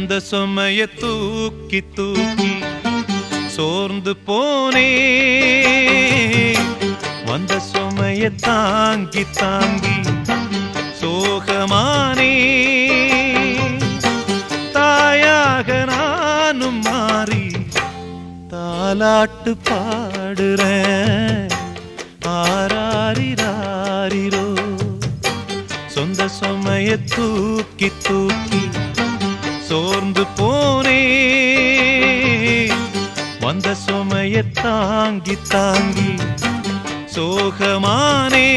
அந்த சுமைய தூக்கி தூக்கி சோர்ந்து போனே, வந்த சுமைய தாங்கி தாங்கி சோகமானே. தாயாக நானும் மாறி தாலாட்டு பாடுறேன். ஆராரிராரிரோ சொந்த சுமைய தூக்கி தூக்கி சோர்ந்து போனே, வந்த சுமைய தாங்கி தாங்கி சோகமானே.